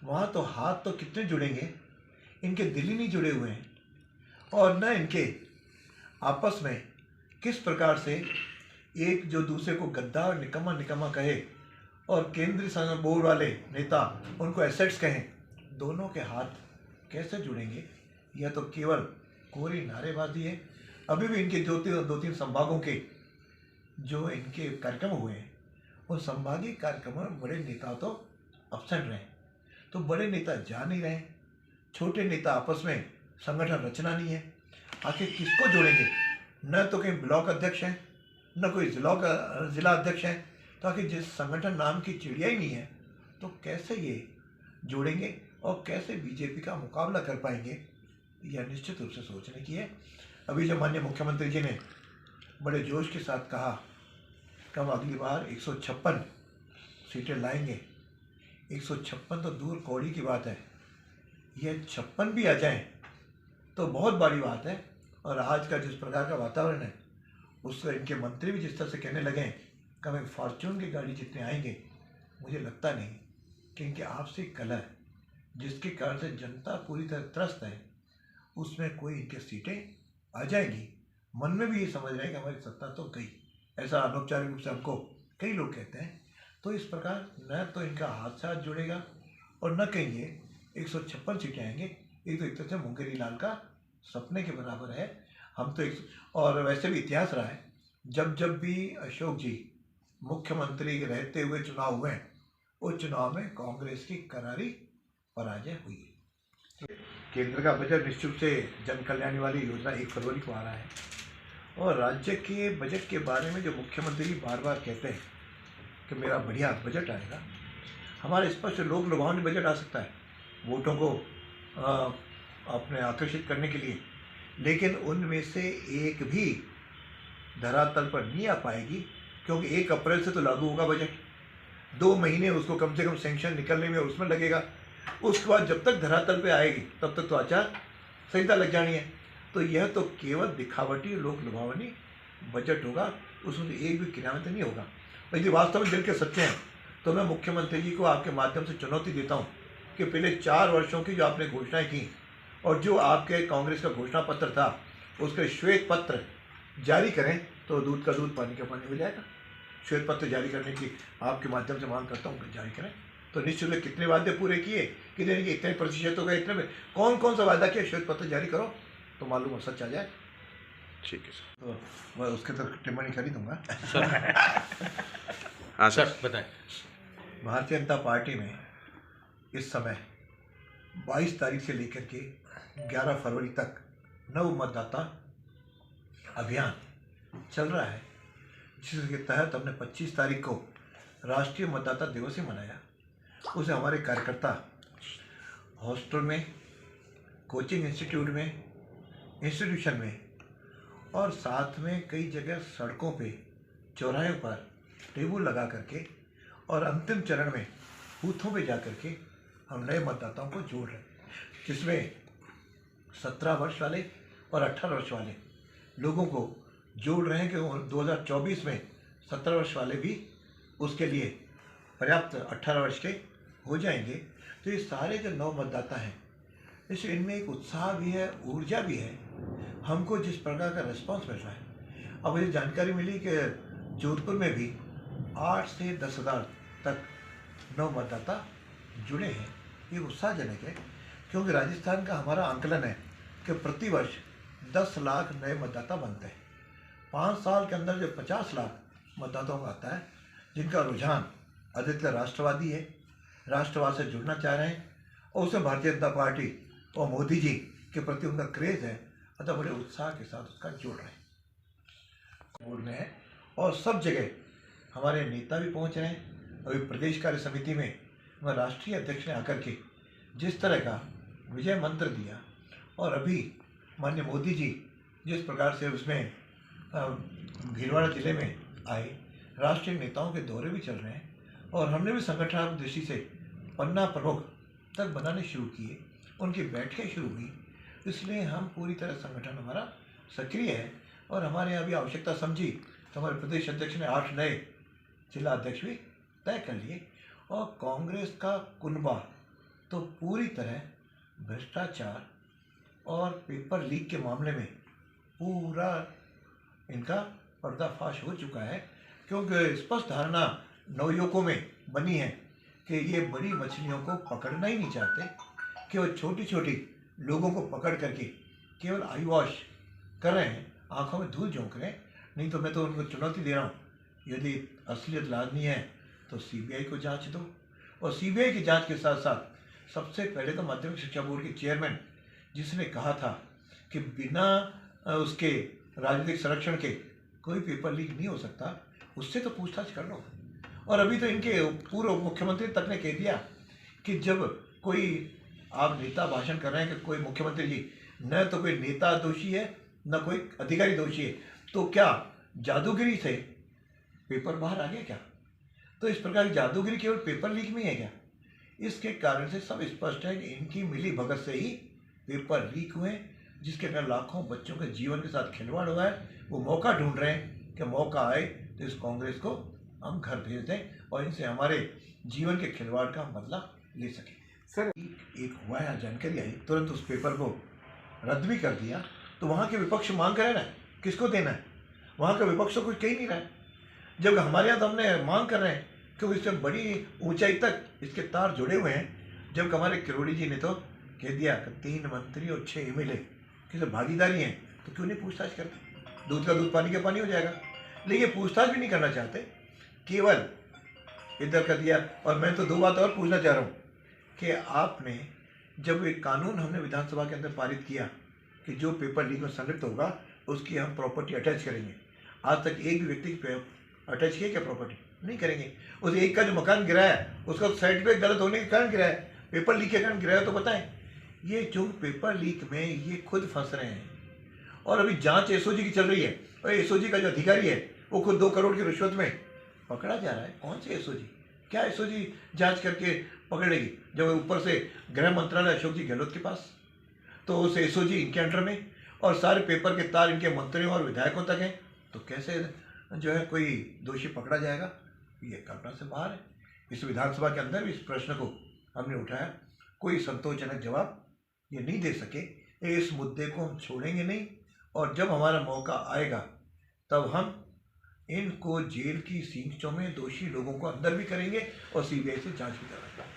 वहाँ तो हाथ तो कितने जुड़ेंगे, इनके दिल ही नहीं जुड़े हुए हैं। और न इनके आपस में किस प्रकार से एक जो दूसरे को गद्दार निकम्मा निकम्मा कहे और केंद्रीय संसद बोर्ड वाले नेता उनको एसेट्स कहें, दोनों के हाथ कैसे जुड़ेंगे? यह तो केवल कोरी नारेबाजी है। अभी भी इनके दो तीन संभागों के जो इनके कार्यक्रम हुए हैं, उन संभागीय कार्यक्रमों में बड़े नेता तो अब्सेंट रहे, तो बड़े नेता जा नहीं रहे, छोटे नेता आपस में संगठन रचना नहीं है। आखिर किसको जोड़ेंगे? न तो कहीं ब्लॉक अध्यक्ष हैं, न कोई जिला अध्यक्ष हैं, तो आखिर जिस संगठन नाम की चिड़िया ही नहीं है, तो कैसे ये जोड़ेंगे और कैसे बीजेपी का मुकाबला कर पाएंगे? यह निश्चित रूप से सोचने की है। अभी जो माननीय मुख्यमंत्री जी ने बड़े जोश के साथ कहा कि हम अगली बार 156 सीटें लाएंगे, 156 तो दूर कौड़ी की बात है, यह 56 भी आ जाएं तो बहुत बड़ी बात है। और आज का जिस प्रकार का वातावरण है, उससे इनके मंत्री भी जिस तरह से कहने लगे कि हमें फॉर्च्यून की गाड़ी जितने आएंगे, मुझे लगता नहीं कि इनके आपसी कलह जिसके कारण से जनता पूरी तरह त्रस्त है, उसमें कोई इनके सीटें आ जाएंगी। मन में भी ये समझ रहे हैं कि हमारी सत्ता तो गई, ऐसा अनौपचारिक रूप से हमको कई लोग कहते हैं। तो इस प्रकार न तो इनका हाथ से हाथ जुड़ेगा और न कहीं ये 156 सीटें आएंगे। एक तो एक तरह से मुंगेरी लाल का सपने के बराबर है। हम तो और वैसे भी इतिहास रहा है, जब जब भी अशोक जी मुख्यमंत्री रहते हुए चुनाव हुए, उस चुनाव में कांग्रेस की करारी पराजय हुई है। केंद्र का बजट निश्चित रूप से जन कल्याण वाली योजना 1 फरवरी को आ रहा है, और राज्य के बजट के बारे में जो मुख्यमंत्री बार बार कहते हैं कि मेरा बढ़िया बजट आएगा, हमारे स्पष्ट लोक लुभावनी बजट आ सकता है वोटों को अपने आकर्षित करने के लिए, लेकिन उनमें से एक भी धरातल पर नहीं आ पाएगी, क्योंकि 1 अप्रैल से तो लागू होगा बजट। 2 महीने उसको कम से कम सेंक्शन निकलने में उसमें लगेगा। उसके बाद जब तक धरातल पे आएगी तब तक तो आचार संहिता लग जानी है। तो यह तो केवल दिखावटी लोक लुभावनी बजट होगा, उसमें तो एक भी क्रियान्वित नहीं होगा। और यदि वास्तव में दिल के सच्चे हैं तो मैं मुख्यमंत्री जी को आपके माध्यम से चुनौती देता हूँ कि पहले 4 वर्षों की जो आपने घोषणाएं की और जो आपके कांग्रेस का घोषणा पत्र था, उसके श्वेत पत्र जारी करें तो दूध का दूध पानी का पानी मिल जाएगा। श्वेत पत्र जारी करने की आपके माध्यम से मांग करता हूँ, जारी करें। तो निश्चित रूप से कितने वादे पूरे किए, कितने इतने प्रतिशत हो गए, इतने में कौन कौन सा वादा किया, श्वेत पत्र जारी करो तो मालूम हो, सच आ जाए। ठीक है सर, तो मैं उसके तो टिप्पणी खरीदूंगा सर। हाँ सर, बताएं। भारतीय जनता पार्टी में इस समय 22 तारीख से लेकर के 11 फरवरी तक नव मतदाता अभियान चल रहा है, जिसके तहत हमने 25 तारीख को राष्ट्रीय मतदाता दिवस ही मनाया। उसे हमारे कार्यकर्ता हॉस्टल में, कोचिंग इंस्टीट्यूशन में और साथ में कई जगह सड़कों पे, चौराहों पर टेबल लगा करके और अंतिम चरण में बूथों पे जा करके हम नए मतदाताओं को जोड़ रहे हैं, जिसमें 17 वर्ष वाले और 18 वर्ष वाले लोगों को जोड़ रहे हैं कि 2024 में 17 वर्ष वाले भी उसके लिए पर्याप्त 18 वर्ष के हो जाएंगे। तो ये सारे जो नव मतदाता हैं, इसलिए इनमें एक उत्साह भी है, ऊर्जा भी है। हमको जिस प्रकार का रिस्पांस मिल रहा है, अब मुझे जानकारी मिली कि जोधपुर में भी 8 से 10 हज़ार तक नव मतदाता जुड़े हैं। ये उत्साहजनक है, क्योंकि राजस्थान का हमारा आंकलन है कि प्रतिवर्ष 10 लाख नए मतदाता बनते हैं। 5 साल के अंदर जो 50 लाख मतदाताओं का आता है, जिनका रुझान अधिकतर राष्ट्रवादी है, राष्ट्रवाद से जुड़ना चाह रहे हैं, और उसमें भारतीय जनता पार्टी और मोदी जी के प्रति उनका क्रेज़ है, अतः बड़े उत्साह के साथ उसका जोड़ रहे हैं। बोर्ड में है और सब जगह हमारे नेता भी पहुंच रहे हैं। अभी प्रदेश कार्य समिति में वह राष्ट्रीय अध्यक्ष ने आकर के जिस तरह का विजय मंत्र दिया, और अभी माननीय मोदी जी जिस प्रकार से उसमें भीलवाड़ा जिले में आए, राष्ट्रीय नेताओं के दौरे भी चल रहे हैं, और हमने भी संगठनात्मक दृष्टि से पन्ना प्रमुख तक बनाने शुरू किए, उनकी बैठकें शुरू हुई। इसलिए हम पूरी तरह संगठन हमारा सक्रिय है, और हमारे यहाँ भी आवश्यकता समझी तो हमारे प्रदेश अध्यक्ष ने 8 नए जिला अध्यक्ष भी तय कर लिए, और कांग्रेस का कुनबा तो पूरी तरह भ्रष्टाचार और पेपर लीक के मामले में पूरा इनका पर्दाफाश हो चुका है, क्योंकि स्पष्ट धारणा नवयुवकों में बनी है कि ये बड़ी मछलियों को पकड़ना ही नहीं चाहते, केवल छोटी छोटी लोगों को पकड़ करके केवल आई वॉश कर रहे हैं, आंखों में धूल झोंक रहे हैं। नहीं तो मैं तो उनको चुनौती दे रहा हूँ, यदि असलियत लादनी है तो सीबीआई को जांच दो, और सीबीआई की जांच के साथ साथ सबसे पहले तो माध्यमिक शिक्षा बोर्ड के चेयरमैन जिसने कहा था कि बिना उसके राजनीतिक संरक्षण के कोई पेपर लीक नहीं हो सकता, उससे तो पूछताछ कर लो। और अभी तो इनके पूर्व मुख्यमंत्री तक ने कह दिया कि जब कोई आप नेता भाषण कर रहे हैं कि कोई मुख्यमंत्री जी न तो कोई नेता दोषी है न कोई अधिकारी दोषी है, तो क्या जादूगिरी से पेपर बाहर आ गया क्या? तो इस प्रकार की जादूगिरी केवल पेपर लीक में है क्या? इसके कारण से सब स्पष्ट है कि इनकी मिली भगत से ही पेपर लीक हुए, जिसके कारण लाखों बच्चों के जीवन के साथ खिलवाड़ हुआ है। वो मौका ढूंढ रहे हैं कि मौका आए तो इस कांग्रेस को हम घर भेज दें और इनसे हमारे जीवन के खिलवाड़ का बदला ले सकें। सर एक हुआ है, जानकारी आई, तुरंत उस पेपर को रद्द भी कर दिया। तो वहाँ के विपक्ष मांग कर रहे ना किसको देना है, वहाँ का विपक्ष तो कुछ कह ही नहीं रहा है, जब हमारे यहाँ तो हमने मांग कर रहे हैं क्योंकि इससे बड़ी ऊंचाई तक इसके तार जुड़े हुए हैं। जब हमारे किरोड़ी जी ने तो कह दिया कि 3 मंत्री और 6 एमएलए किसी भागीदारी हैं, तो क्यों नहीं पूछताछ करते? दूध का दूध पानी का पानी हो जाएगा। लेकिन पूछताछ भी नहीं करना चाहते, केवल इधर कर दिया। और मैं तो 2 बात और पूछना चाह रहा हूँ कि आपने जब एक कानून हमने विधानसभा के अंदर पारित किया कि जो पेपर लीक में संलिप्त होगा उसकी हम प्रॉपर्टी अटैच करेंगे, आज तक एक भी व्यक्ति की अटैच किया क्या प्रॉपर्टी? नहीं करेंगे। उस एक का जो मकान गिराया उसका सर्टिफिकेट गलत होने के कारण गिराया, पेपर लीक के कारण गिराया, तो बताएं। ये जो पेपर लीक में ये खुद फंस रहे हैं और अभी जांच एसओजी की चल रही है, और एसओजी का जो अधिकारी है वो खुद 2 करोड़ की रिश्वत में पकड़ा जा रहा है। कौन से एसओजी? क्या एसओजी जांच करके पकड़ेगी जब ऊपर से गृह मंत्रालय अशोक जी गहलोत के पास, तो उस एसओजी इनके अंडर में और सारे पेपर के तार इनके मंत्रियों और विधायकों तक हैं, तो कैसे जो है कोई दोषी पकड़ा जाएगा? ये कल्पना से बाहर है। इस विधानसभा के अंदर भी इस प्रश्न को हमने उठाया, कोई संतोषजनक जवाब ये नहीं दे सके। इस मुद्दे को हम छोड़ेंगे नहीं, और जब हमारा मौका आएगा तब हम इनको जेल की सींचों में दोषी लोगों को अंदर भी करेंगे और सीबीआई से जांच भी कराएंगे।